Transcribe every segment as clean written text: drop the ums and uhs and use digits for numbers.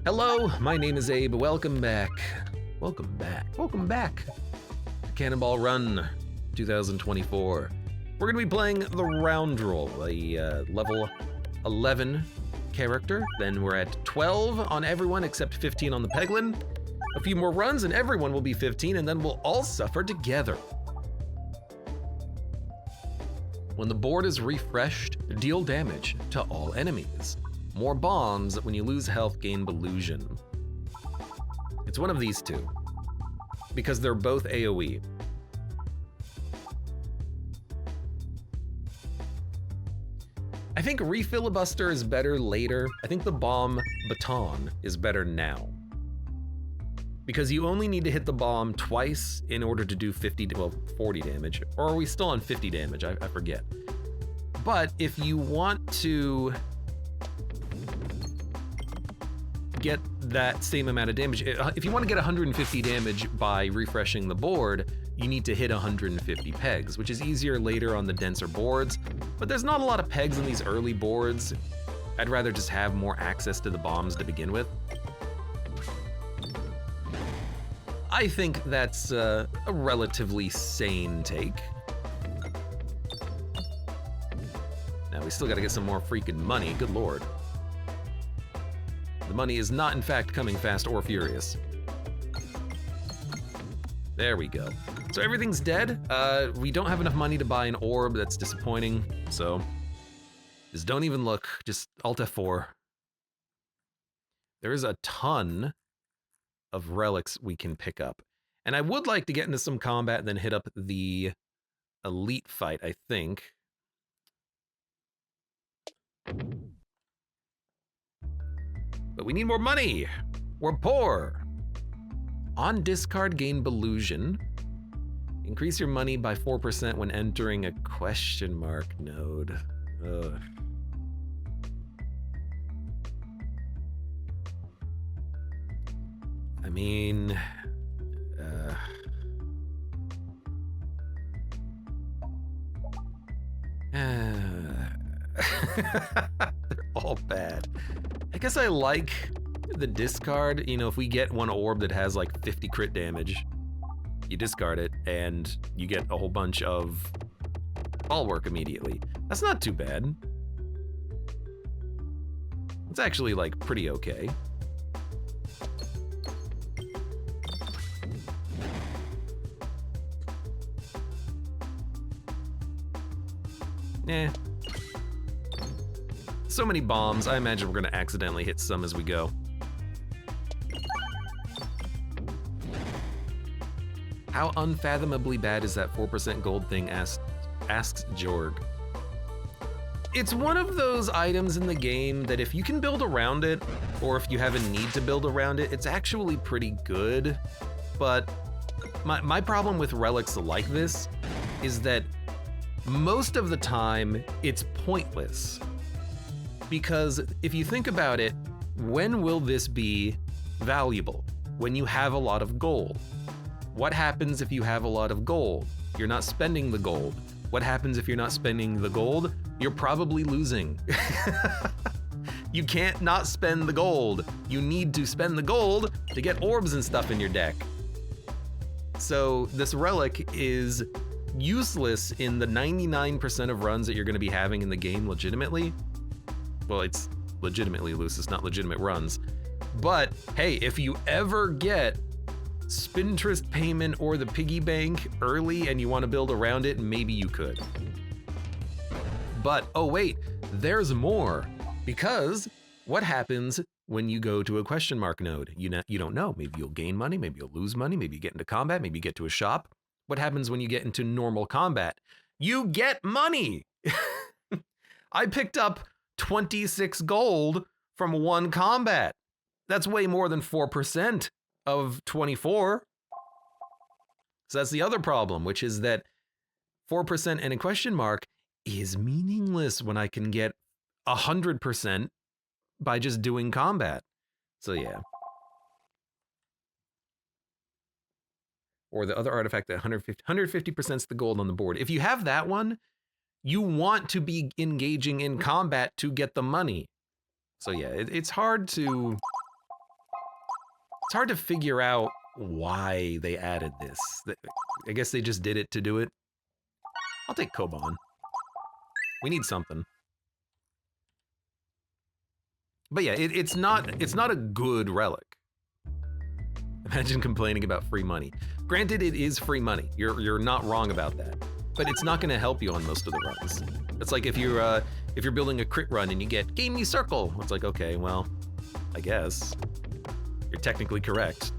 Hello, my name is Abe. Welcome back. Welcome back. Welcome back. Cannonball Run 2024. We're going to be playing the round roll, a level 11 character. Then we're at 12 on everyone except 15 on the Peglin. A few more runs and everyone will be 15, and then we'll all suffer together. When the board is refreshed, deal damage to all enemies. More bombs when you lose health, gain Illusion. It's one of these two, because they're both AoE. I think Refilibuster is better later. I think the bomb baton is better now, because you only need to hit the bomb twice in order to do 40 damage. Or are we still on 50 damage? I forget. But if you want to get that same amount of damage, if you want to get 150 damage by refreshing the board, you need to hit 150 pegs, which is easier later on the denser boards. But there's not a lot of pegs in these early boards. I'd rather just have more access to the bombs to begin with. I think that's a relatively sane take. Now we still gotta get some more freaking money, good lord. The money is not in fact coming fast or furious. There we go. So everything's dead. We don't have enough money to buy an orb, that's disappointing. So just don't even look, just Alt F4. There is a ton of relics we can pick up. And I would like to get into some combat and then hit up the elite fight, I think. But we need more money. We're poor. On discard, gain Illusion. Increase your money by 4% when entering a question mark node. Ugh. I mean, they're all bad. I guess I like the discard. You know, if we get one orb that has like 50 crit damage, you discard it and you get a whole bunch of bulwark immediately. That's not too bad. It's actually like pretty okay. Eh. So many bombs, I imagine we're gonna accidentally hit some as we go. How unfathomably bad is that 4% gold thing, asks Jorg. It's one of those items in the game that if you can build around it, or if you have a need to build around it, it's actually pretty good. But my problem with relics like this is that most of the time it's pointless. Because if you think about it, when will this be valuable? When you have a lot of gold. What happens if you have a lot of gold? You're not spending the gold. What happens if you're not spending the gold? You're probably losing. You can't not spend the gold. You need to spend the gold to get orbs and stuff in your deck. So this relic is useless in the 99% of runs that you're gonna be having in the game legitimately. Well, it's legitimately loose, it's not legitimate runs. But hey, if you ever get Spintrist payment or the piggy bank early and you want to build around it, maybe you could. But, oh wait, there's more. Because what happens when you go to a question mark node? You don't know. Maybe you'll gain money, maybe you'll lose money, maybe you get into combat, maybe you get to a shop. What happens when you get into normal combat? You get money! I picked up 26 gold from one combat. That's way more than 4% of 24. So that's the other problem, which is that 4% and a question mark is meaningless when I can get 100% by just doing combat. So yeah. Or the other artifact that 150% is the gold on the board. If you have that one, you want to be engaging in combat to get the money. So yeah, it's hard to It's hard to figure out why they added this. I guess they just did it to do it. I'll take Koban. We need something. But yeah, it's not a good relic. Imagine complaining about free money. Granted, it is free money. You're not wrong about that. But it's not going to help you on most of the runs. It's like if you're building a crit run and you get Game Me Circle. It's like, okay, well, I guess you're technically correct.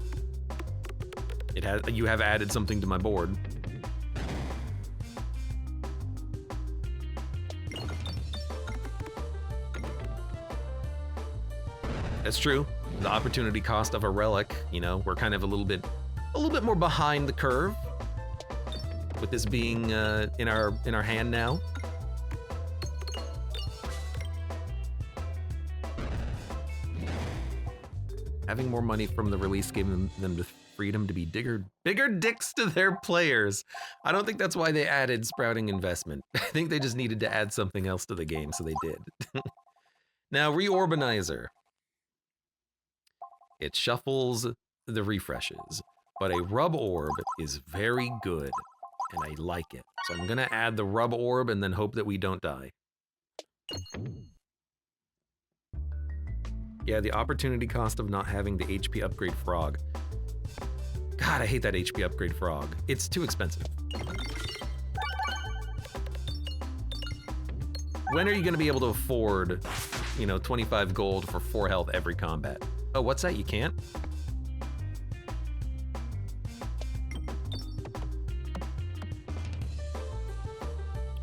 You have added something to my board. That's true. The opportunity cost of a relic, you know, we're kind of a little bit more behind the curve with this being in our hand now. Having more money from the release gave them the freedom to be bigger dicks to their players. I don't think that's why they added sprouting investment. I think they just needed to add something else to the game, so they did. Now, Reorbanizer. It shuffles the refreshes, but a rub orb is very good, and I like it. So I'm gonna add the rub orb and then hope that we don't die. Yeah, the opportunity cost of not having the HP upgrade frog. God, I hate that HP upgrade frog. It's too expensive. When are you gonna be able to afford, 25 gold for 4 health every combat? Oh, what's that? You can't?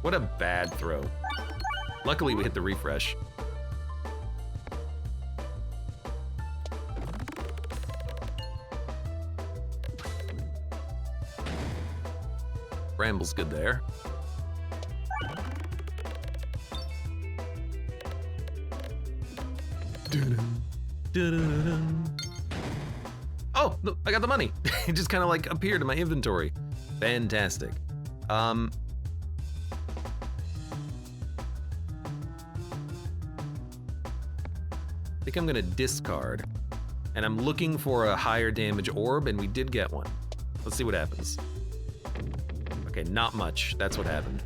What a bad throw. Luckily, we hit the refresh. Bramble's good there. Oh, look, I got the money. It just kind of like appeared in my inventory. Fantastic. I think I'm gonna discard, and I'm looking for a higher damage orb, and we did get one. Let's see what happens. Okay, not much. That's what happened.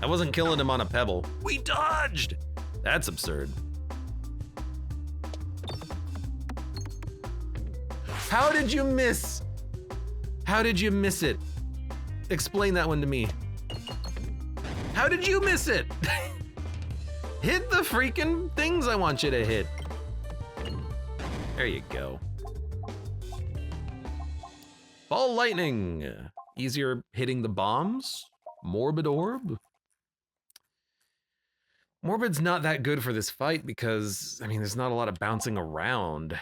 I wasn't killing him on a pebble. We dodged! That's absurd. How did you miss? How did you miss it? Explain that one to me. How did you miss it? Hit the freaking things I want you to hit. There you go. Ball lightning. Easier hitting the bombs. Morbid orb. Morbid's not that good for this fight because, there's not a lot of bouncing around.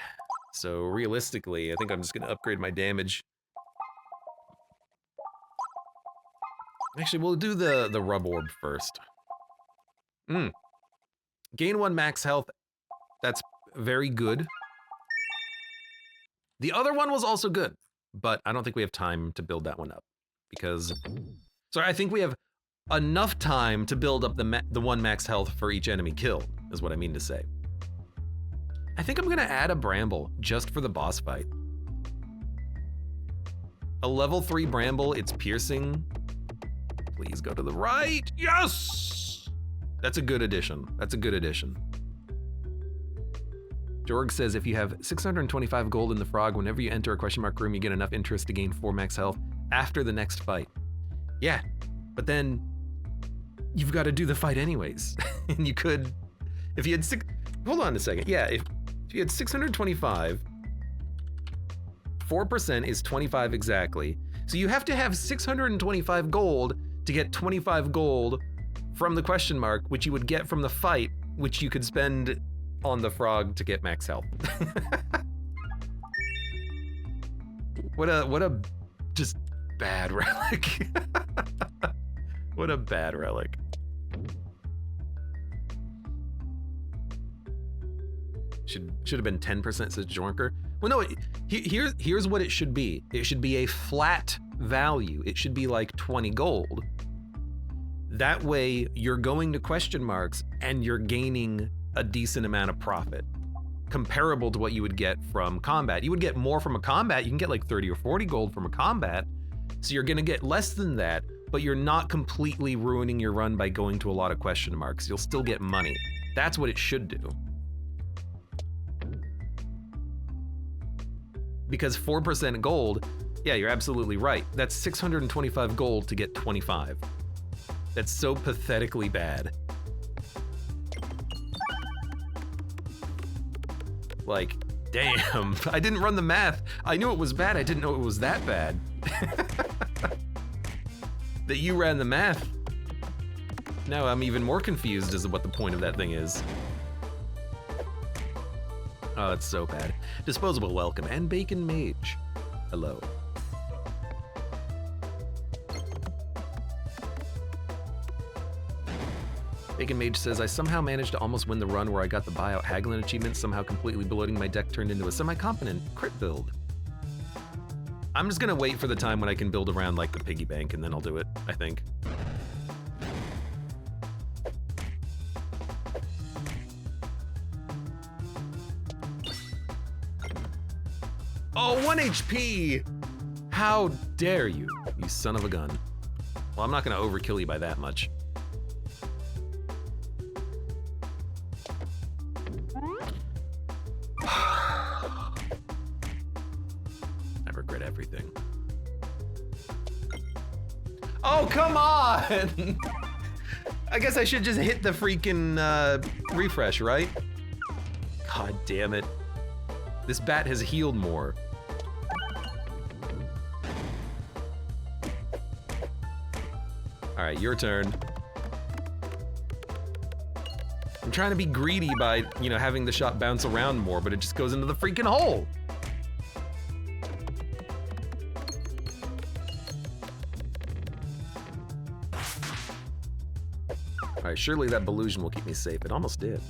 So realistically, I think I'm just gonna upgrade my damage. Actually, we'll do the rub orb first. Gain 1 max health. That's very good. The other one was also good, but I don't think we have time to build that one up because, sorry, I think we have enough time to build up the 1 max health for each enemy killed, is what I mean to say. I think I'm gonna add a Bramble just for the boss fight. A level 3 Bramble, it's piercing. Please go to the right. Yes! That's a good addition. That's a good addition. Jorg says if you have 625 gold in the frog, whenever you enter a question mark room, you get enough interest to gain 4 max health after the next fight. Yeah, but then you've got to do the fight anyways. And you could, if you had hold on a second. Yeah, if you had 625, 4% is 25 exactly. So you have to have 625 gold to get 25 gold from the question mark, which you would get from the fight, which you could spend on the frog to get max health. What a just bad relic. What a bad relic. Should have been 10%, says Jorker. Well, no, here's what it should be. It should be a flat value. It should be like 20 gold. That way you're going to question marks and you're gaining a decent amount of profit. comparable to what you would get from combat. You would get more from a combat. You can get like 30 or 40 gold from a combat. So you're gonna get less than that, but you're not completely ruining your run by going to a lot of question marks. You'll still get money. That's what it should do. Because 4% gold, yeah, you're absolutely right. That's 625 gold to get 25. That's so pathetically bad. Like, damn, I didn't run the math. I knew it was bad, I didn't know it was that bad. That you ran the math. Now I'm even more confused as to what the point of that thing is. Oh, it's so bad. Disposable welcome and Bacon Mage. Hello. Bacon Mage says, I somehow managed to almost win the run where I got the buyout haggling achievement, somehow completely bloating my deck turned into a semi-competent crit build. I'm just gonna wait for the time when I can build around like the piggy bank and then I'll do it, I think. Oh, 1 HP! How dare you, you son of a gun. Well, I'm not gonna overkill you by that much. I regret everything. Oh, come on! I guess I should just hit the freaking refresh, right? God damn it. This bat has healed more. All right, your turn. I'm trying to be greedy by, you know, having the shot bounce around more, but it just goes into the freaking hole. All right, surely that Belusion will keep me safe. It almost did.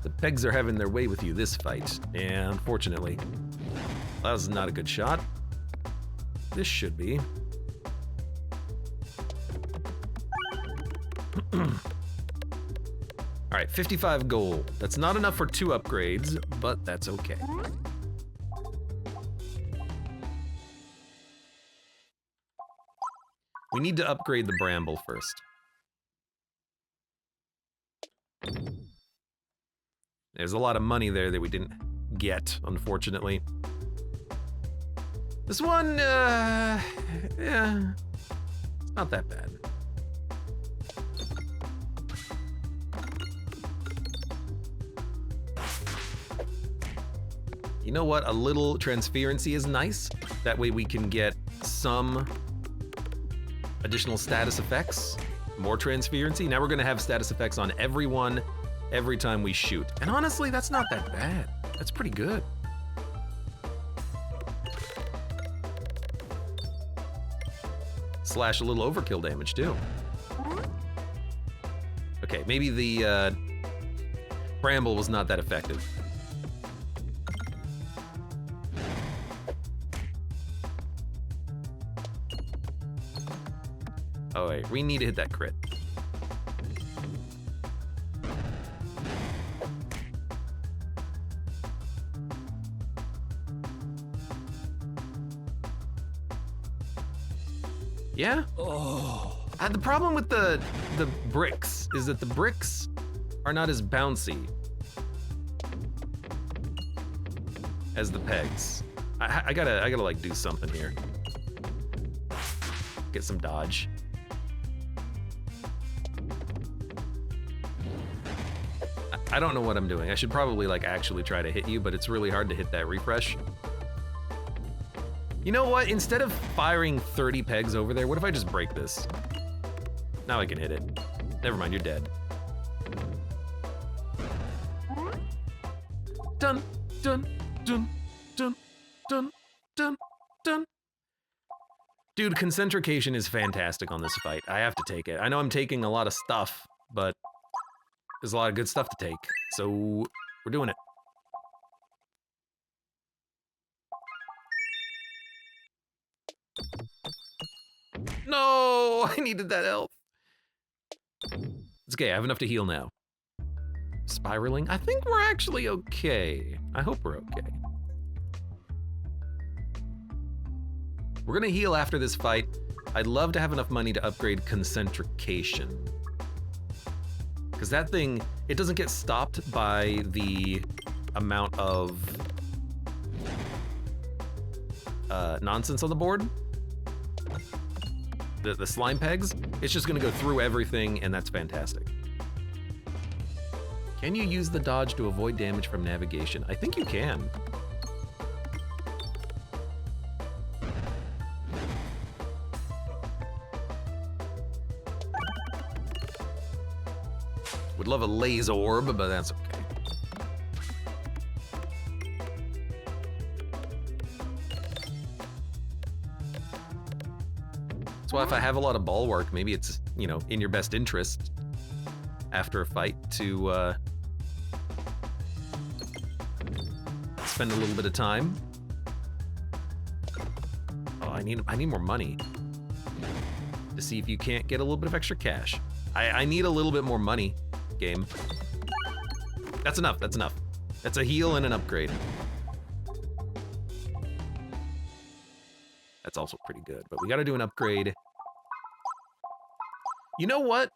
The pegs are having their way with you this fight. Yeah, unfortunately. That was not a good shot. This should be. All right, 55 gold. That's not enough for 2 upgrades, but that's okay. We need to upgrade the Bramble first. There's a lot of money there that we didn't get, unfortunately. This one, yeah, it's not that bad. You know what? A little transparency is nice. That way we can get some additional status effects, more transparency. Now we're gonna have status effects on everyone every time we shoot. And honestly, that's not that bad. That's pretty good. Slash a little overkill damage too. Okay, maybe the Bramble was not that effective. Oh wait, we need to hit that crit. Yeah? Oh. The problem with the bricks is that the bricks are not as bouncy as the pegs. I gotta like do something here. Get some dodge. I don't know what I'm doing. I should probably like actually try to hit you, but it's really hard to hit that refresh. You know what? Instead of firing 30 pegs over there, what if I just break this? Now I can hit it. Never mind, you're dead. Dun, dun, dun, dun, dun, dun, dun. Dude, concentrication is fantastic on this fight. I have to take it. I know I'm taking a lot of stuff, but there's a lot of good stuff to take, so we're doing it. No, I needed that health. It's okay, I have enough to heal now. Spiraling? I think we're actually okay. I hope we're okay. We're gonna heal after this fight. I'd love to have enough money to upgrade concentrication. Because that thing, it doesn't get stopped by the amount of nonsense on the board. The slime pegs, it's just gonna go through everything, and that's fantastic. Can you use the dodge to avoid damage from navigation? I think you can. Would love a laser orb, but that's okay. That's why if I have a lot of bulwark, maybe it's, you know, in your best interest after a fight to spend a little bit of time. Oh, I need more money to see if you can't get a little bit of extra cash. I need a little bit more money, game. That's enough, that's enough. That's a heal and an upgrade. That's also pretty good, but we gotta do an upgrade. You know what?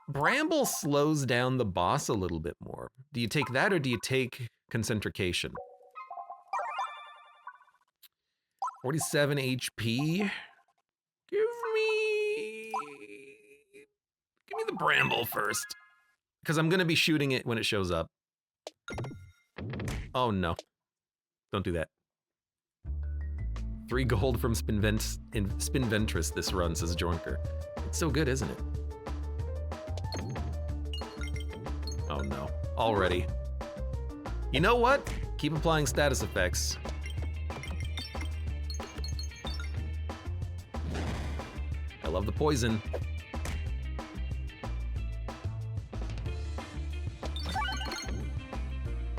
Bramble slows down the boss a little bit more. Do you take that or do you take concentrication? 47 HP. Give me the bramble first. Because I'm gonna be shooting it when it shows up. Oh no. Don't do that. 3 gold from Spinventress this run, says Jornker. It's so good, isn't it? Oh no. Already. You know what? Keep applying status effects. I love the poison.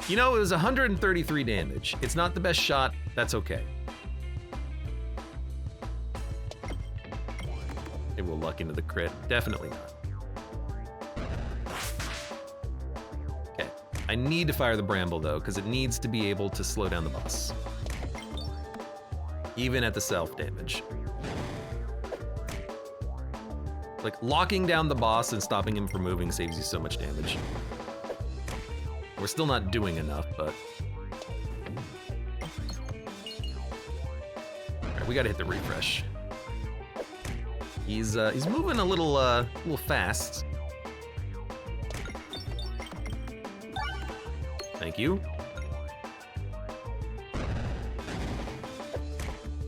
You know, it was 133 damage. It's not the best shot. That's okay. It will luck into the crit. Definitely not. Okay. I need to fire the bramble, though, because it needs to be able to slow down the boss. Even at the self-damage. Like, locking down the boss and stopping him from moving saves you so much damage. We're still not doing enough, but... Alright, we gotta hit the refresh. He's moving a little fast. Thank you.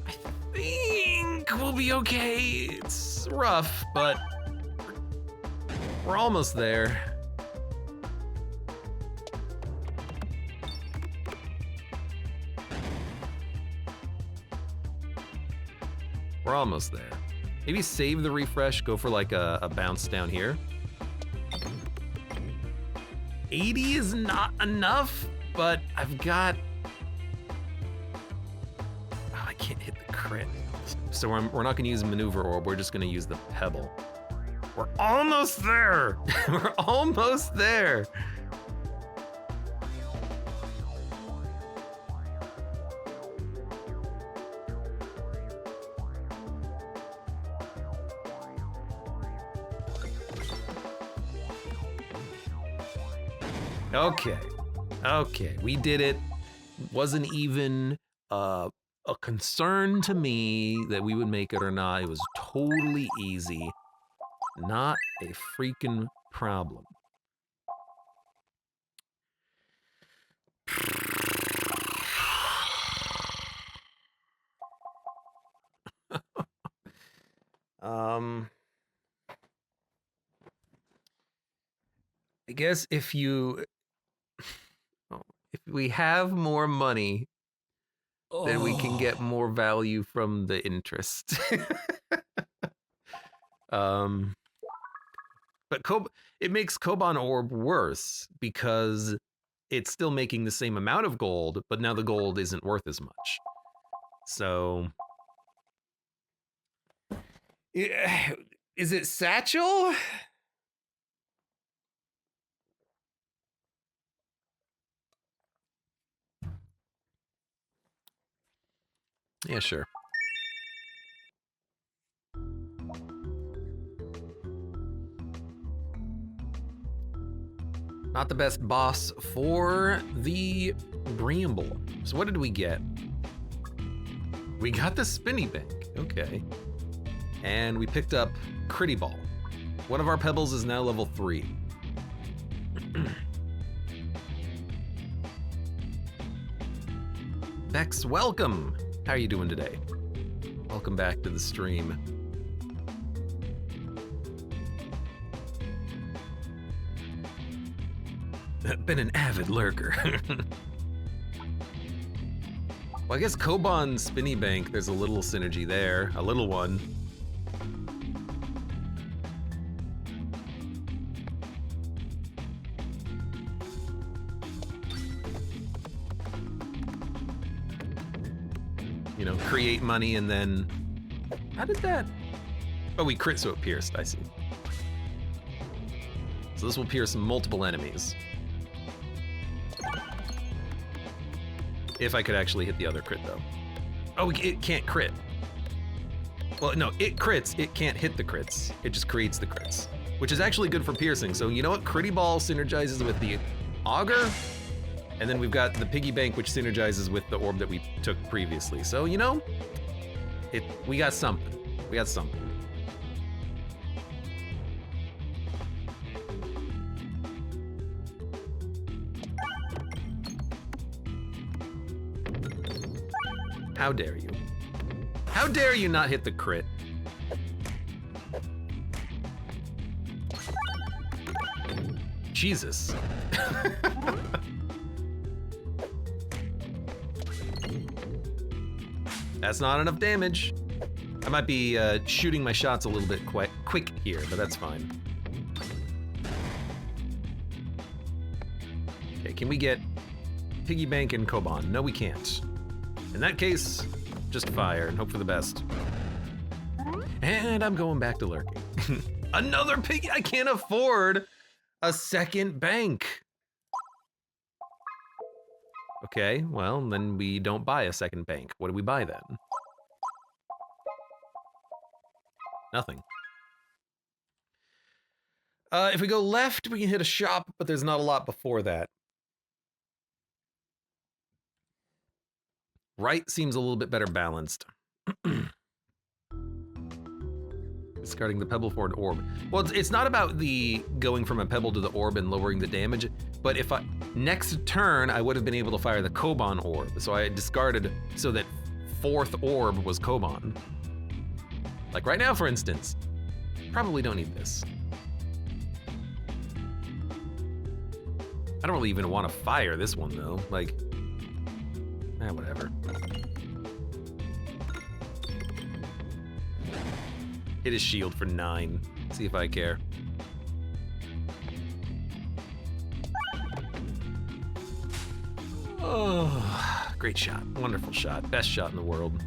I think we'll be okay. It's rough, but we're almost there. We're almost there. Maybe save the refresh, go for like a bounce down here. 80 is not enough, but I've got... Oh, I can't hit the crit. So we're not gonna use maneuver orb, we're just gonna use the pebble. We're almost there! We're almost there! Okay, we did it. Wasn't even a concern to me that we would make it or not. It was totally easy. Not a freaking problem. I guess if we have more money, then we can get more value from the interest. But it makes Koban Orb worse because it's still making the same amount of gold, but now the gold isn't worth as much. So, is it Satchel? Yeah, sure. Not the best boss for the Bramble. So what did we get? We got the Spinny Bank, okay. And we picked up Critty Ball. One of our pebbles is now level 3. Bex, welcome! How are you doing today? Welcome back to the stream. Been an avid lurker. Well, I guess Koban Spinny Bank, there's a little synergy there, a little one. You know, create money and then, how did that? Oh, we crit so it pierced, I see. So this will pierce multiple enemies. If I could actually hit the other crit, though. Oh, it can't crit. Well, no, it crits. It can't hit the crits. It just creates the crits, which is actually good for piercing. So you know what? Critty Ball synergizes with the Augur, and then we've got the Piggy Bank, which synergizes with the orb that we took previously. So, you know, we got something. We got something. How dare you? How dare you not hit the crit? Jesus. That's not enough damage. I might be shooting my shots a little bit quick here, but that's fine. Okay, can we get Piggy Bank and Koban? No, we can't. In that case, just fire and hope for the best. And I'm going back to lurking. Another piggy! I can't afford a second bank. Okay, well, then we don't buy a second bank. What do we buy then? Nothing. If we go left, we can hit a shop, but there's not a lot before that. Right seems a little bit better balanced. Discarding the pebble for an orb. Well, it's not about the going from a pebble to the orb and lowering the damage, but if next turn, I would have been able to fire the Koban orb. So I discarded so that 4th orb was Koban. Like right now, for instance. Probably don't need this. I don't really even want to fire this one though. Like, whatever. Hit his shield for 9. See if I care. Oh, great shot. Wonderful shot. Best shot in the world.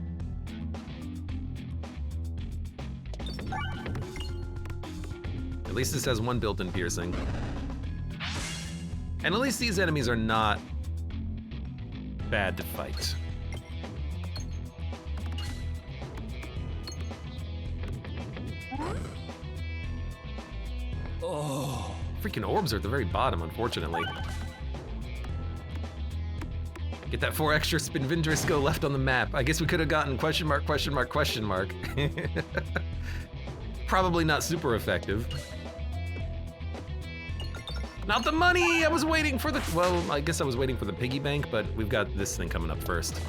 At least this has 1 built-in piercing. And at least these enemies are not bad to fight. Oh, freaking orbs are at the very bottom, unfortunately. Get that 4 extra Spinvindris go left on the map. I guess we could have gotten question mark, question mark, question mark. Probably not super effective. Not the money! I was waiting for the, well, I guess I was waiting for the piggy bank, but we've got this thing coming up first.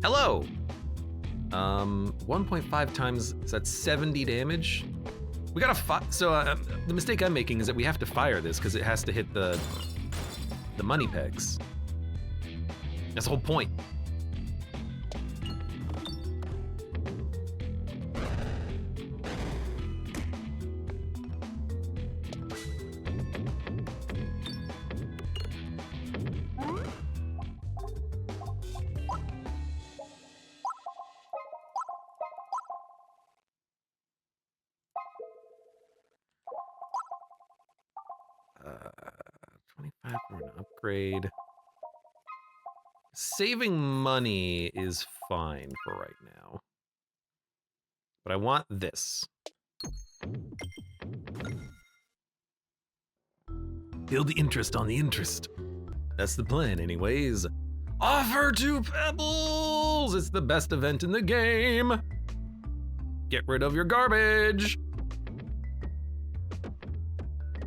Hello! 1.5 times, so that's 70 damage. We gotta so the mistake I'm making is that we have to fire this because it has to hit the money pegs. That's the whole point. We're gonna upgrade. Saving money is fine for right now. But I want this. Build the interest on the interest. That's the plan anyways. Offer to Pebbles! It's the best event in the game. Get rid of your garbage.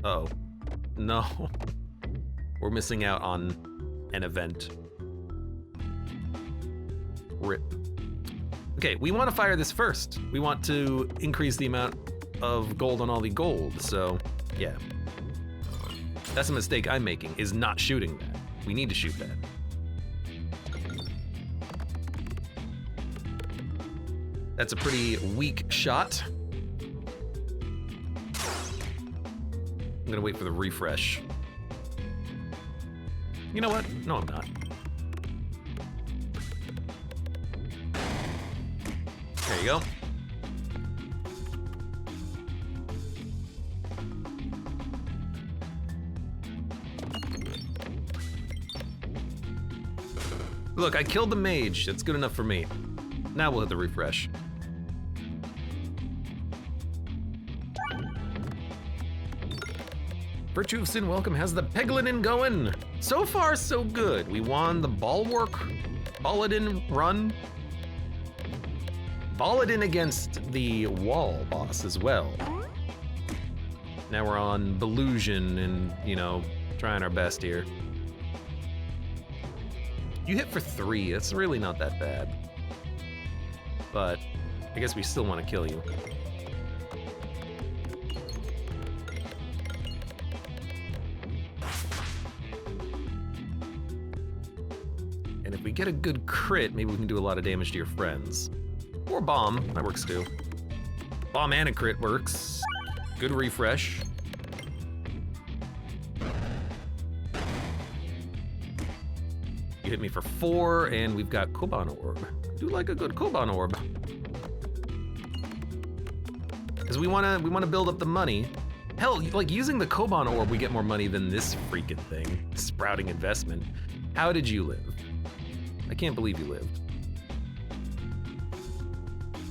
Uh-oh. No. We're missing out on an event. Rip. Okay, we want to fire this first. We want to increase the amount of gold on all the gold, so yeah. That's a mistake I'm making, is not shooting that. We need to shoot that. That's a pretty weak shot. I'm gonna wait for the refresh. You know what? No, I'm not. There you go. Look, I killed the mage. That's good enough for me. Now we'll hit the refresh. Virtue of Sin Welcome has the Peglin going. So far, so good. We won the Balladin run. Balladin against the wall boss as well. Now we're on Belusion and, you know, trying our best here. You hit for 3, that's really not that bad. But I guess we still want to kill you. And if we get a good crit, maybe we can do a lot of damage to your friends. Or bomb, that works too. Bomb and a crit works. Good refresh. You hit me for 4, and we've got Koban Orb. I do like a good Koban Orb. Because we wanna build up the money. Hell, like using the Koban Orb, we get more money than this freaking thing. Sprouting investment. How did you live? I can't believe you lived.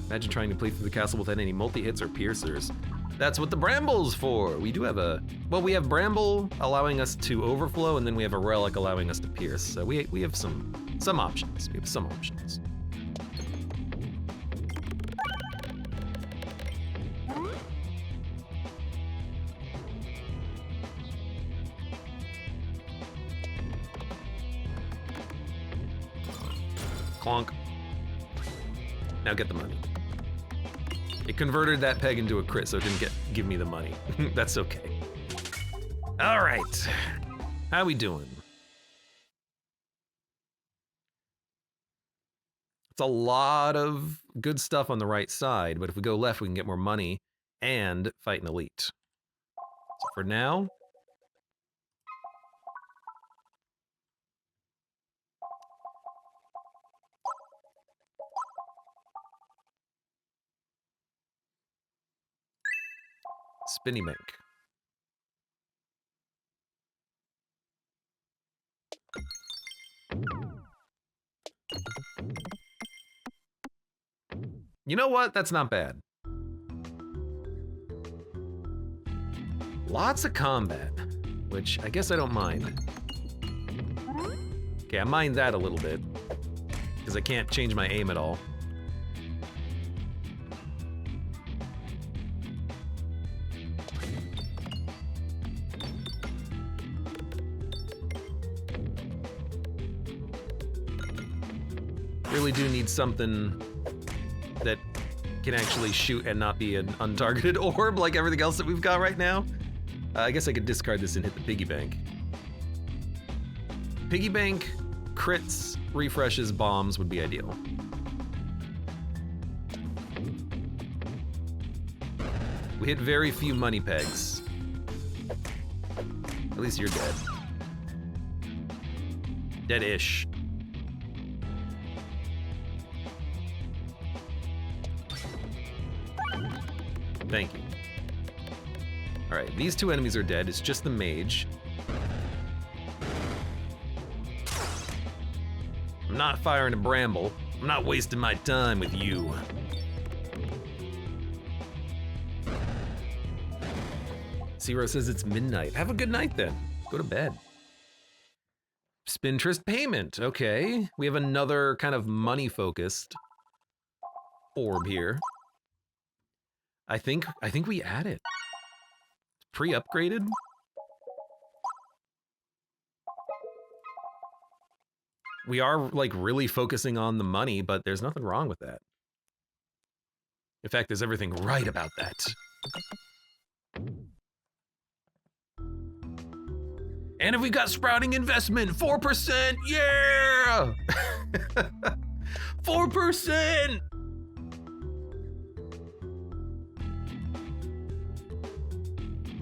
Imagine trying to play through the castle without any multi-hits or piercers. That's what the Bramble's for. We do have a, well, we have Bramble allowing us to overflow, and then we have a relic allowing us to pierce. So we have some options. We have some options. Clonk. Now get the money. It converted that peg into a crit, so it didn't give me the money. That's okay. All right, how we doing? It's a lot of good stuff on the right side, but if we go left, we can get more money and fight an elite. So for now, Spinny Bank. You know what? That's not bad. Lots of combat, which I guess I don't mind. Okay, I mind that a little bit, because I can't change my aim at all. Really do need something that can actually shoot and not be an untargeted orb like everything else that we've got right now. I guess I could discard this and hit the piggy bank. Piggy bank, crits, refreshes, bombs would be ideal. We hit very few money pegs. At least you're dead. Dead-ish. Thank you. All right, these two enemies are dead. It's just the mage. I'm not firing a bramble. I'm not wasting my time with you. Zero says it's midnight. Have a good night then. Go to bed. Spintress payment. Okay. We have another kind of money-focused orb here. I think we add it. Pre-upgraded. We are like really focusing on the money, but there's nothing wrong with that. In fact, there's everything right about that. And if we got sprouting investment, 4%, yeah! 4%!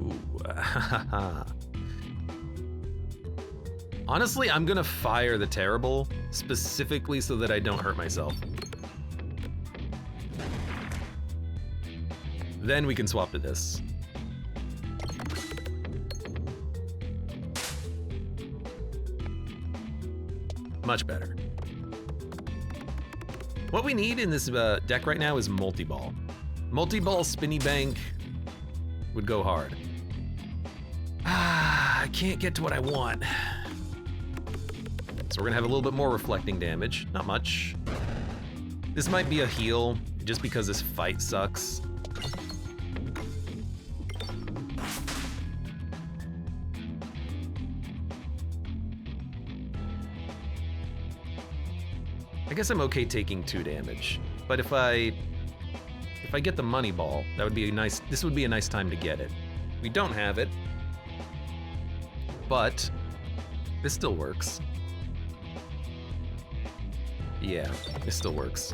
Ooh, honestly, I'm gonna fire the terrible, specifically so that I don't hurt myself. Then we can swap to this. Much better. What we need in this deck right now is multi-ball. Multi-ball spinny bank would go hard. I can't get to what I want. So we're gonna have a little bit more reflecting damage, not much. This might be a heal, just because this fight sucks. I guess I'm okay taking 2 damage, but if I get the money ball, that would be a nice. This would be a nice time to get it. We don't have it, but this still works. Yeah, this still works.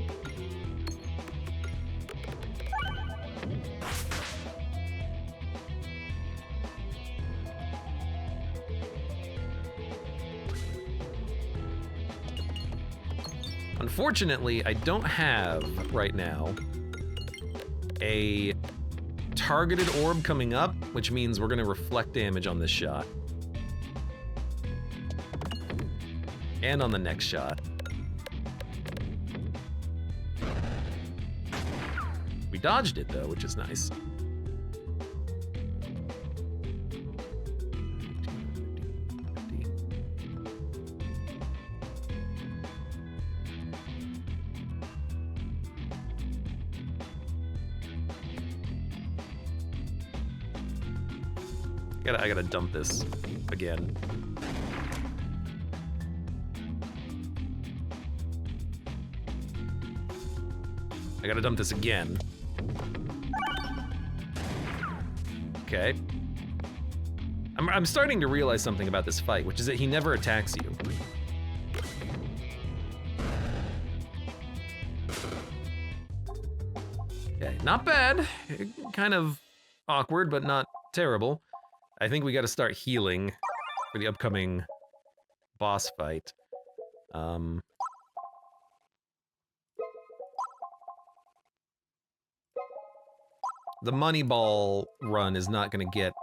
Unfortunately, I don't have, right now, a targeted orb coming up, which means we're gonna reflect damage on this shot. And on the next shot. We dodged it though, which is nice. I gotta dump this again. I gotta dump this again. Okay. I'm starting to realize something about this fight, which is that he never attacks you. Okay, not bad. Kind of awkward, but not terrible. I think we gotta start healing for the upcoming boss fight. The money ball run is not gonna get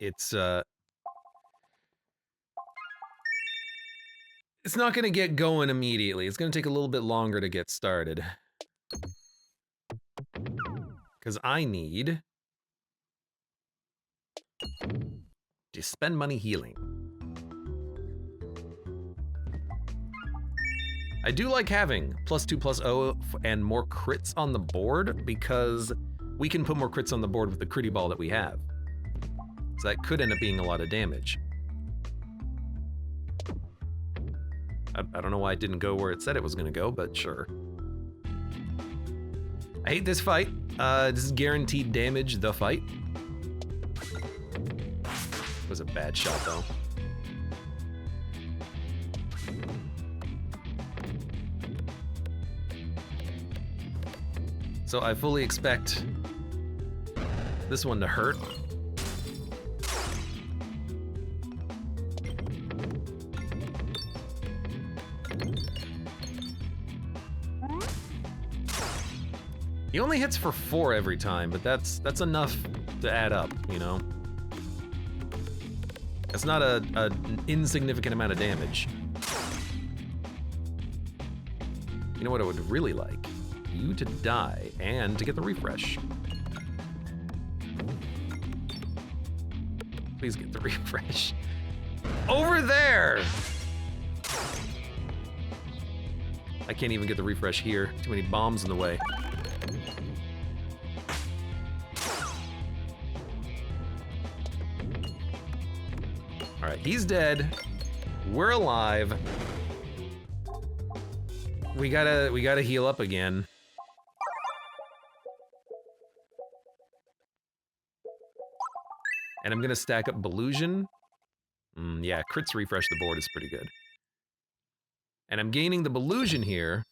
it's not gonna get going immediately. It's gonna take a little bit longer to get started. Because I need to spend money healing. I do like having +2/+0 and more crits on the board because we can put more crits on the board with the critty ball that we have. So that could end up being a lot of damage. I don't know why it didn't go where it said it was gonna go, but sure. I hate this fight. This is guaranteed damage, the fight. It was a bad shot though. So I fully expect this one to hurt. He only hits for 4 every time, but that's enough to add up, you know? That's not an insignificant amount of damage. You know what I would really like? You to die and to get the refresh. Please get the refresh. Over there! I can't even get the refresh here. Too many bombs in the way. All right, he's dead. We're alive. We gotta heal up again. And I'm gonna stack up Belusion. Yeah, crits refresh the board is pretty good. And I'm gaining the Belusion here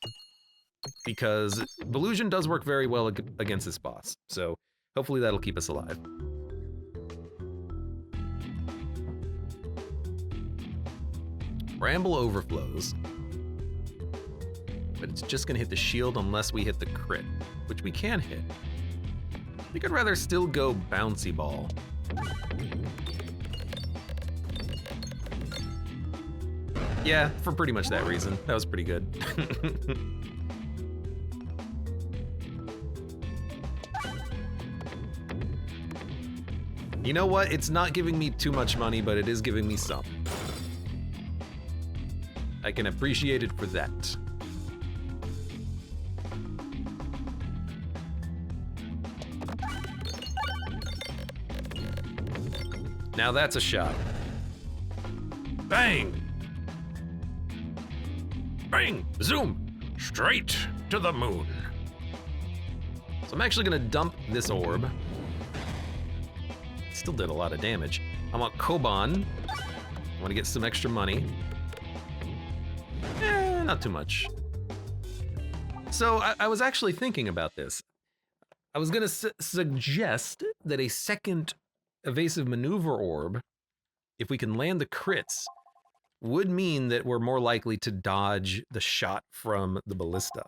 because Belusion does work very well against this boss. So hopefully that'll keep us alive. Bramble overflows. But it's just gonna hit the shield unless we hit the crit, which we can hit. I think I'd rather still go Bouncy Ball. Yeah, for pretty much that reason. That was pretty good. You know what? It's not giving me too much money, but it is giving me some. I can appreciate it for that. Now that's a shot. Bang! Bang! Zoom! Straight to the moon. So I'm actually gonna dump this orb. Still did a lot of damage. I want Koban. I want to get some extra money. Not too much. So I was actually thinking about this. I was gonna suggest that a second evasive maneuver orb, if we can land the crits, would mean that we're more likely to dodge the shot from the ballista.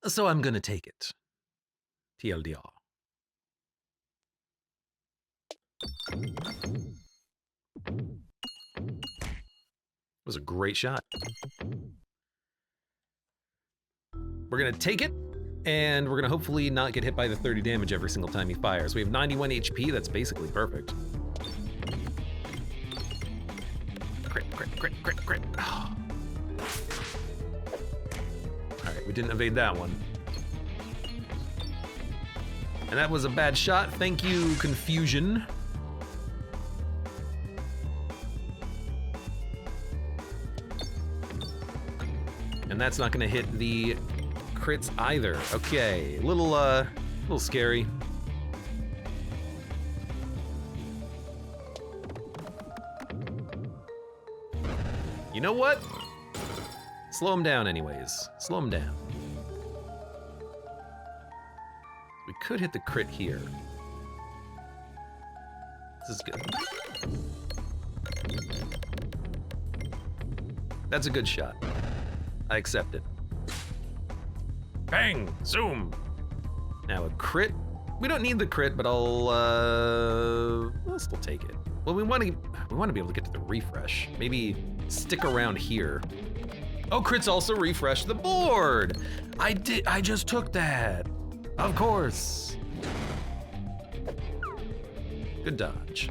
So I'm gonna take it. TLDR. It was a great shot. We're gonna take it, and we're gonna hopefully not get hit by the 30 damage every single time he fires. We have 91 HP, that's basically perfect. Crit, crit, crit, crit, crit. Oh. All right, we didn't evade that one. And that was a bad shot. Thank you, Confusion. And that's not gonna hit the crits either. Okay, a little scary. You know what? Slow him down anyways. Slow him down. We could hit the crit here. This is good. That's a good shot. I accept it. Bang! Zoom! Now a crit. We don't need the crit, but I'll still take it. Well, we want to be able to get to the refresh. Maybe stick around here. Oh, crits also refresh the board. I just took that. Of course. Good dodge.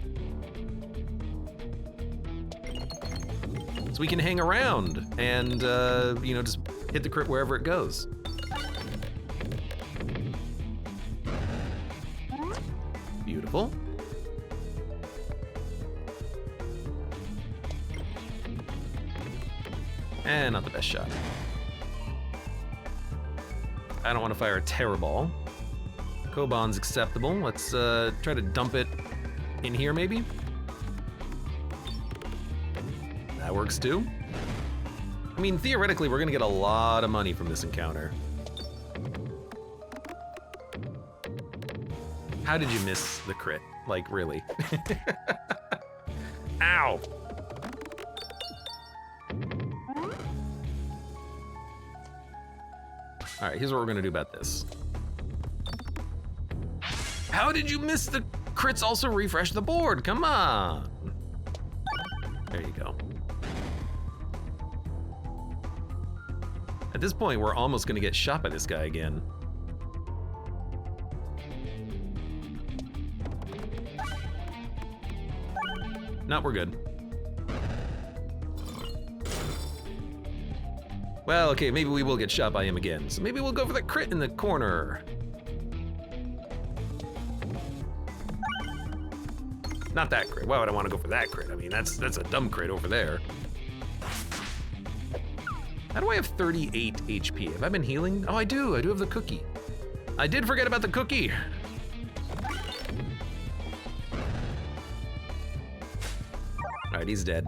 So we can hang around and, just hit the crit wherever it goes. Beautiful. And not the best shot. I don't want to fire a terror ball. Koban's acceptable. Let's try to dump it in here, maybe. That works too. I mean, theoretically, we're gonna get a lot of money from this encounter. How did you miss the crit? Like, really? Ow! All right, here's what we're gonna do about this. How did you miss the crits also refresh the board? Come on. There you go. At this point, we're almost gonna get shot by this guy again. No, we're good. Well, okay, maybe we will get shot by him again. So maybe we'll go for the crit in the corner. Not that crit. Why would I want to go for that crit? I mean, that's a dumb crit over there. How do I have 38 HP? Have I been healing? Oh, I do have the cookie. I did forget about the cookie. All right, he's dead.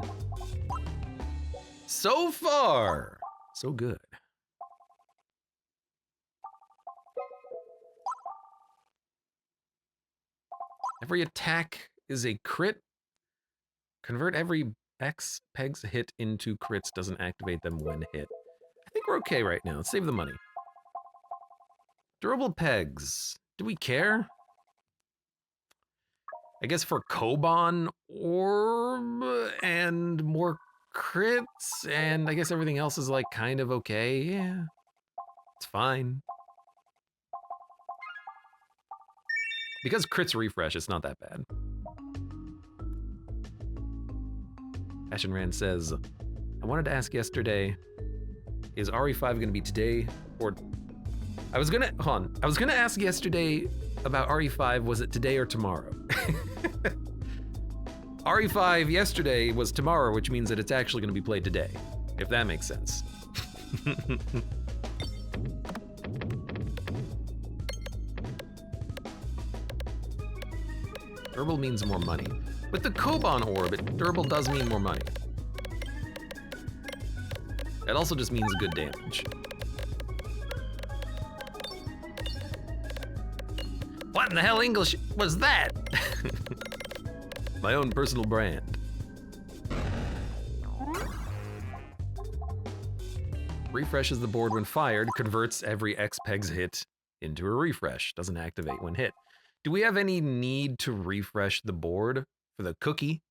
So far, so good. Every attack is a crit. Convert every X pegs hit into crits, doesn't activate them when hit. I think we're okay right now. Let's save the money. Durable pegs. Do we care? I guess for Koban orb and more crits, and I guess everything else is like kind of okay. Yeah, it's fine. Because crits refresh, it's not that bad. Ashen Rand says, I wanted to ask yesterday, is RE5 gonna be today or... I was gonna ask yesterday about RE5, was it today or tomorrow? RE5 yesterday was tomorrow, which means that it's actually gonna be played today, if that makes sense. Durable means more money. With the Koban orb, durable does mean more money. It also just means good damage. What in the hell English was that? My own personal brand. Refreshes the board when fired, converts every X pegs hit into a refresh. Doesn't activate when hit. Do we have any need to refresh the board for the cookie?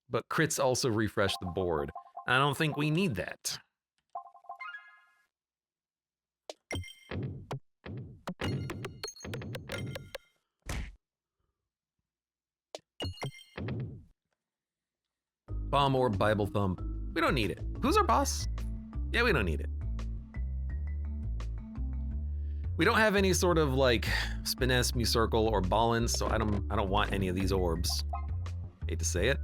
But crits also refresh the board. I don't think we need that. Bomb orb, Bible thump. We don't need it. Who's our boss? Yeah, we don't need it. We don't have any sort of like Spiness, Mu-Circle, or Ballin, so I don't want any of these orbs. Hate to say it.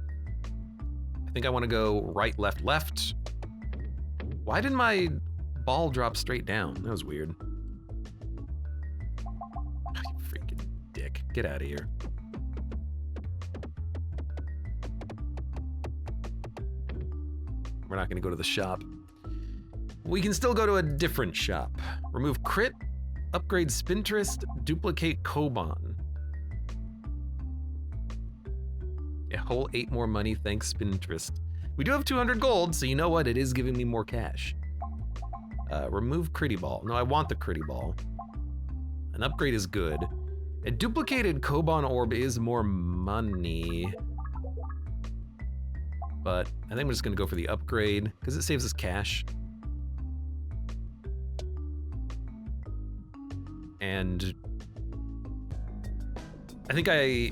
I think I want to go right, left, left. Why did my ball drop straight down? That was weird. Oh, you freaking dick. Get out of here. We're not going to go to the shop. We can still go to a different shop. Remove crit, upgrade Spintrist, duplicate Koban. A whole 8 more money, thanks Spintrist. We do have 200 gold, so you know what? It is giving me more cash. Remove Critty Ball. No, I want the Critty Ball. An upgrade is good. A duplicated Koban Orb is more money. But I think I'm just gonna go for the upgrade, because it saves us cash. And I think I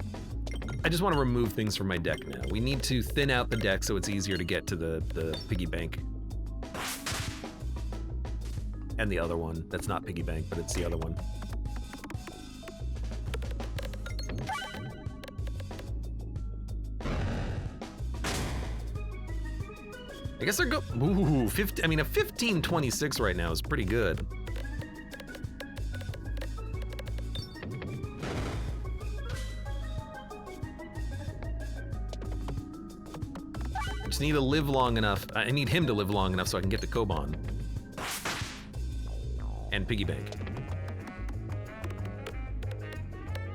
just want to remove things from my deck now. We need to thin out the deck so it's easier to get to the piggy bank. And the other one. That's not piggy bank, but it's the other one. I guess they're ooh, 50, I mean, a 1526 right now is pretty good. Need to live long enough. I need him to live long enough so I can get the Koban. And piggy bank.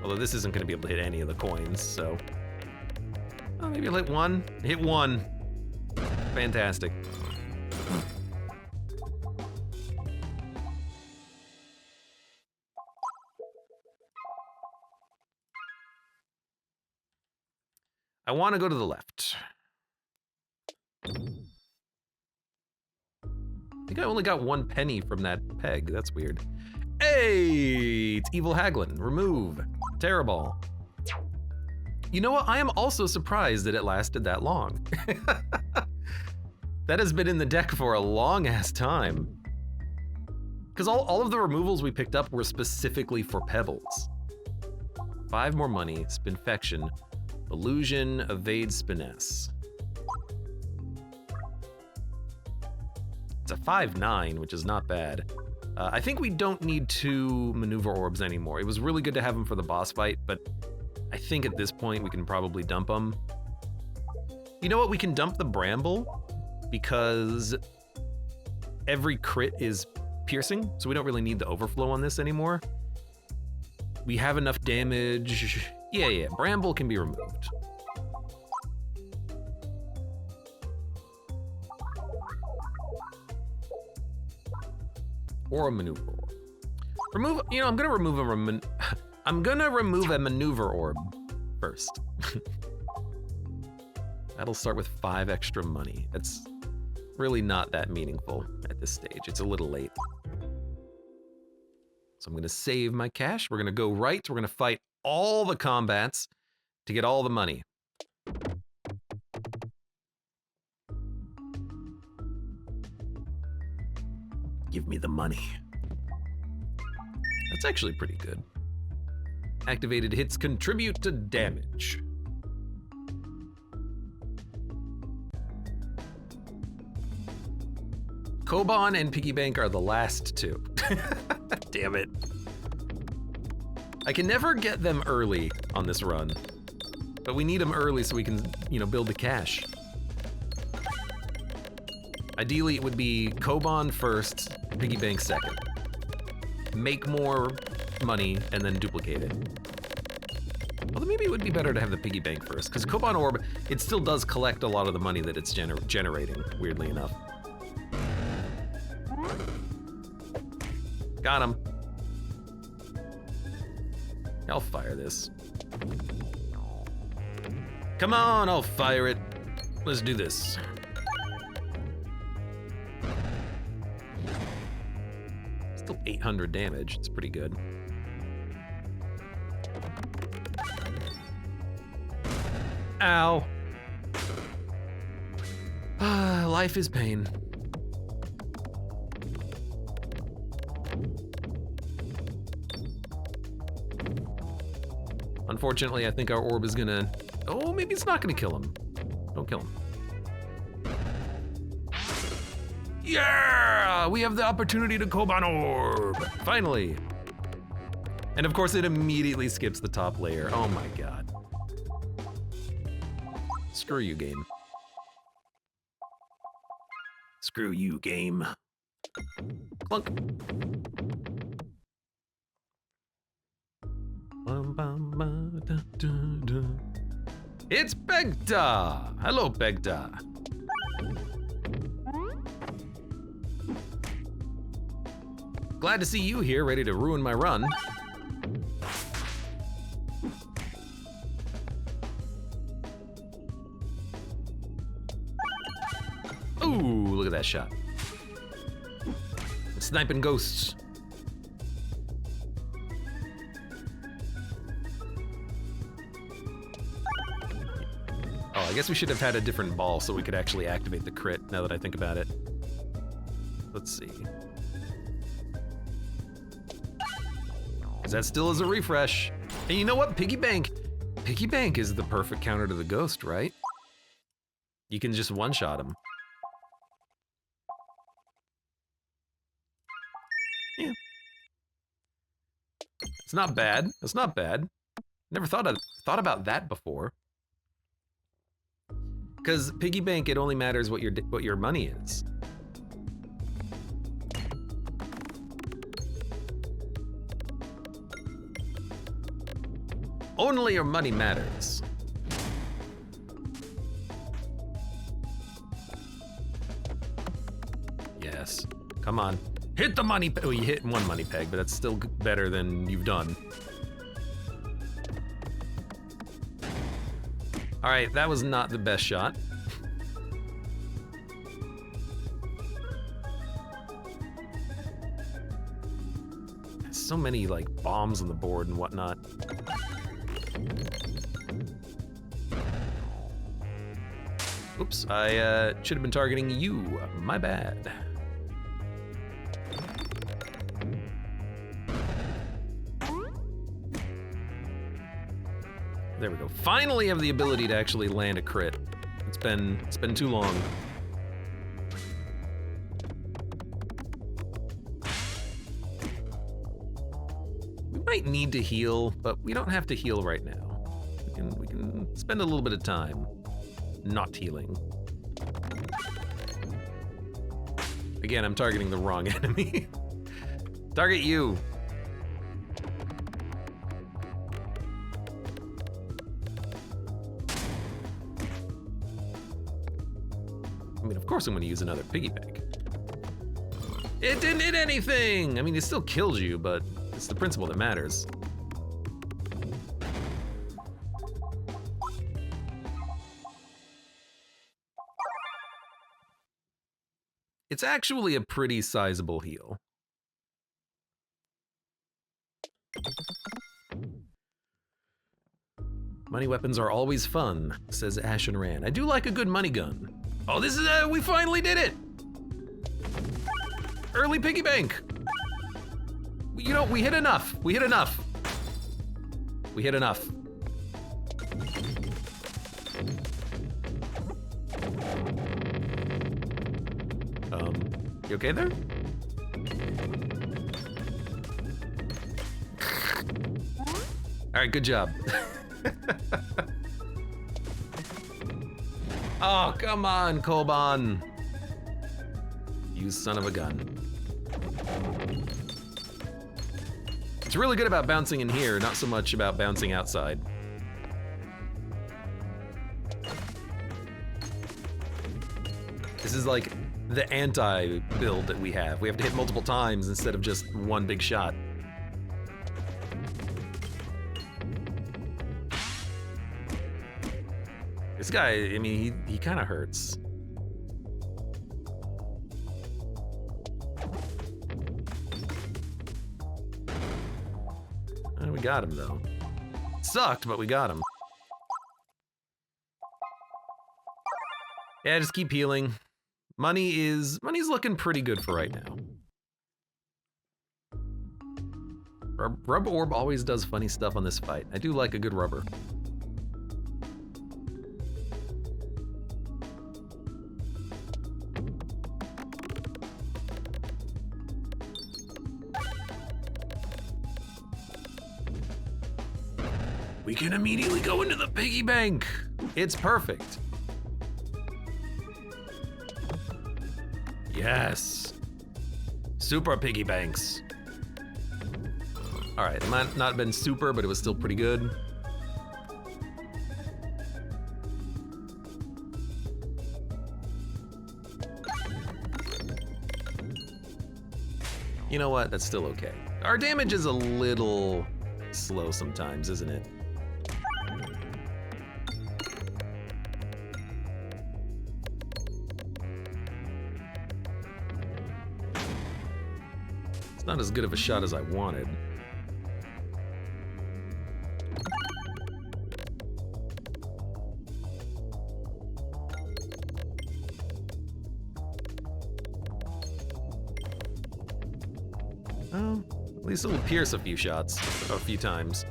Although this isn't going to be able to hit any of the coins, so... Oh, maybe I'll hit one. Hit one. Fantastic. I want to go to the left. think I only got 1 penny from that peg. That's weird. Hey, it's Evil Haglin. Remove. Terrible. You know what? I am also surprised that it lasted that long. That has been in the deck for a long ass time. Because all of the removals we picked up were specifically for pebbles. 5 more money, Spinfection, Illusion, Evade, Spinesse. It's a 5/9, which is not bad. I think we don't need 2 maneuver orbs anymore. It was really good to have them for the boss fight, but I think at this point we can probably dump them. You know what? We can dump the Bramble because every crit is piercing, so we don't really need the overflow on this anymore. We have enough damage. Yeah, Bramble can be removed. Or a maneuver orb. Remove, you know, I'm gonna remove a maneuver orb first. That'll start with 5 extra money. That's really not that meaningful at this stage. It's a little late. So I'm gonna save my cash. We're gonna go right. We're gonna fight all the combats to get all the money. Give me the money. That's actually pretty good. Activated hits contribute to damage. Koban and Piggy Bank are the last 2. Damn it. I can never get them early on this run, but we need them early so we can, you know, build the cash. Ideally, it would be Koban first, Piggy Bank second. Make more money and then duplicate it. Although maybe it would be better to have the Piggy Bank first, because Koban Orb, it still does collect a lot of the money that it's generating, weirdly enough. Got him. I'll fire this. Come on, I'll fire it. Let's do this. Still 800 damage. It's pretty good. Ow. Life is pain. Unfortunately, I think our orb is gonna... Oh, maybe it's not gonna kill him. Don't kill him. Yeah! We have the opportunity to Koban Orb! Finally! And of course, it immediately skips the top layer. Oh my god. Screw you, game. Screw you, game. Clunk. It's Begda! Hello, Begda. Glad to see you here, ready to ruin my run. Ooh, look at that shot. Sniping ghosts. Oh, I guess we should have had a different ball so we could actually activate the crit, now that I think about it. Let's see. Because that still is a refresh. And you know what? Piggy Bank is the perfect counter to the ghost, right? You can just one-shot him. Yeah. It's not bad. It's not bad. Never thought about that before. Because Piggy Bank, it only matters what your money is. Only your money matters. Yes. Come on. Hit the money peg. Oh, you hit one money peg, but that's still better than you've done. All right, that was not the best shot. so many like bombs on the board and whatnot. Oops, I should have been targeting you. My bad. There we go. Finally have the ability to actually land a crit. It's been too long. We might need to heal, but we don't have to heal right now. We can spend a little bit of time not healing. Again, I'm targeting the wrong enemy. Target you. I mean, of course I'm gonna use another piggy bank. It didn't hit anything! I mean, it still kills you, but it's the principle that matters. It's actually a pretty sizable heal. Money weapons are always fun, says Ash and Rand. I do like a good money gun. Oh, this is, we finally did it! Early piggy bank. You know, we hit enough. We hit enough. We hit enough. You okay there? All right, good job. Oh, come on, Koban. You son of a gun. It's really good about bouncing in here, not so much about bouncing outside. This is like the anti-build that we have. We have to hit multiple times instead of just one big shot. This guy, I mean, he kind of hurts. We got him though. Sucked, but we got him. Yeah, just keep healing. Money's looking pretty good for right now. Rubber orb always does funny stuff on this fight. I do like a good rubber. We can immediately go into the piggy bank. It's perfect. Yes. Super piggy banks. All right, it might not have been super, but it was still pretty good. You know what? That's still okay. Our damage is a little slow sometimes, isn't it? It's not as good of a shot as I wanted. Oh, at least it'll pierce a few shots, a few times.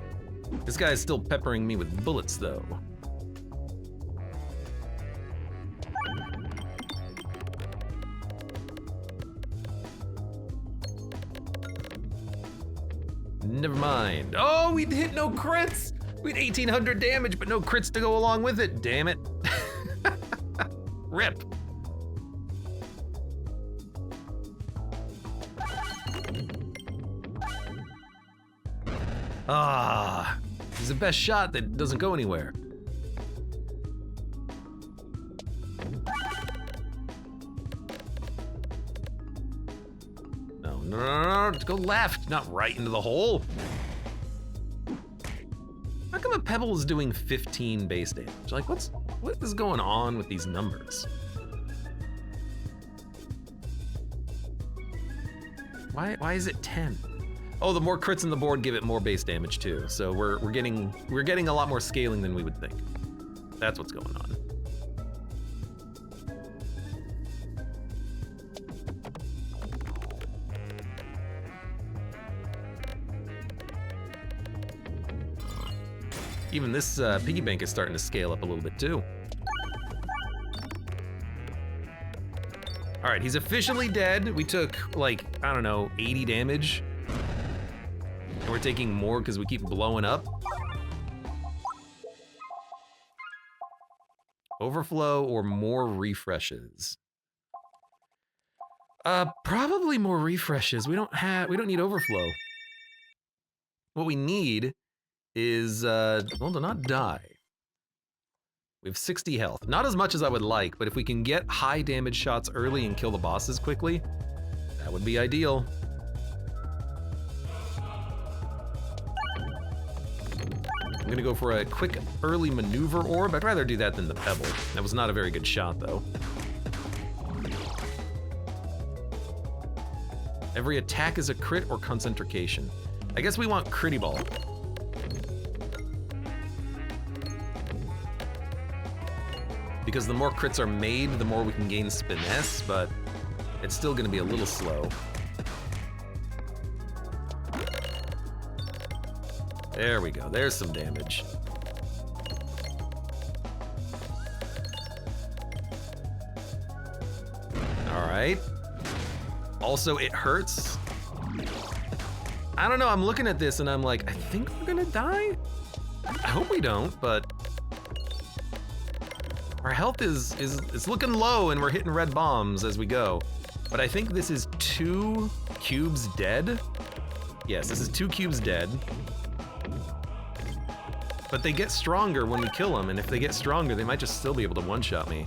This guy is still peppering me with bullets, though. Never mind. Oh, we hit no crits! We had 1,800 damage, but no crits to go along with it, damn it. Rip. Ah, he's the best shot that doesn't go anywhere. No, go left, not right into the hole. How come a pebble is doing 15 base damage? Like, what is going on with these numbers? Why is it 10? Oh, the more crits on the board give it more base damage too. So we're getting a lot more scaling than we would think. That's what's going on. Even this piggy bank is starting to scale up a little bit too. All right, he's officially dead. We took like, I don't know, 80 damage. And we're taking more because we keep blowing up. Overflow or more refreshes? Probably more refreshes. We don't need overflow. What we need is, well, to not die. We have 60 health. Not as much as I would like, but if we can get high damage shots early and kill the bosses quickly, that would be ideal. I'm gonna go for a quick early maneuver orb. I'd rather do that than the pebble. That was not a very good shot, though. Every attack is a crit or concentration. I guess we want critty ball. Because the more crits are made, the more we can gain finesse, but it's still gonna be a little slow. There we go, there's some damage. All right. Also, it hurts. I don't know, I'm looking at this and I'm like, I think we're gonna die? I hope we don't, but our health is looking low and we're hitting red bombs as we go. But I think this is 2 cubes dead. Yes, this is 2 cubes dead. But they get stronger when we kill them, and if they get stronger, they might just still be able to one-shot me.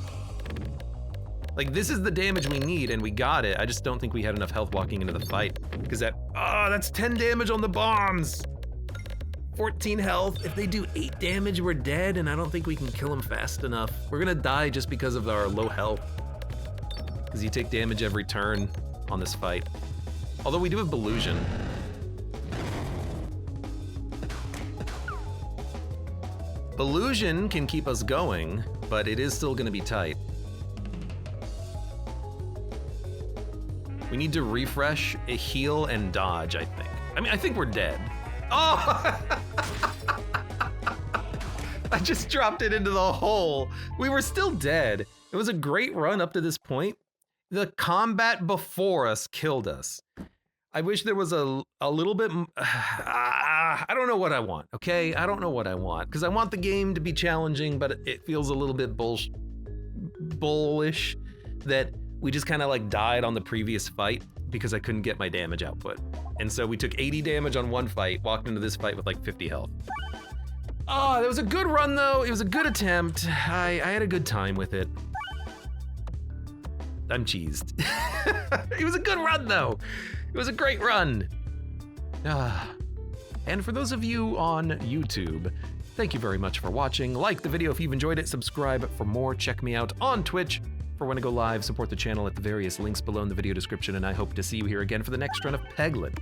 Like, this is the damage we need, and we got it. I just don't think we had enough health walking into the fight. Because that's 10 damage on the bombs! 14 health. If they do 8 damage, we're dead, and I don't think we can kill them fast enough. We're gonna die just because of our low health. Because you take damage every turn on this fight. Although we do have Belusion. Belusion can keep us going, but it is still gonna be tight. We need to refresh, heal, and dodge, I think. I mean, I think we're dead. Oh! I just dropped it into the hole. We were still dead. It was a great run up to this point. The combat before us killed us. I wish there was a little bit, I don't know what I want, okay? I don't know what I want, because I want the game to be challenging, but it feels a little bit bullish that we just kind of like died on the previous fight because I couldn't get my damage output. And so we took 80 damage on one fight, walked into this fight with like 50 health. Oh, that was a good run though. It was a good attempt. I had a good time with it. I'm cheesed. It was a good run though. It was a great run. And for those of you on YouTube, thank you very much for watching. Like the video if you've enjoyed it, subscribe for more. Check me out on Twitch for when I go live. Support the channel at the various links below in the video description, and I hope to see you here again for the next run of Peglin.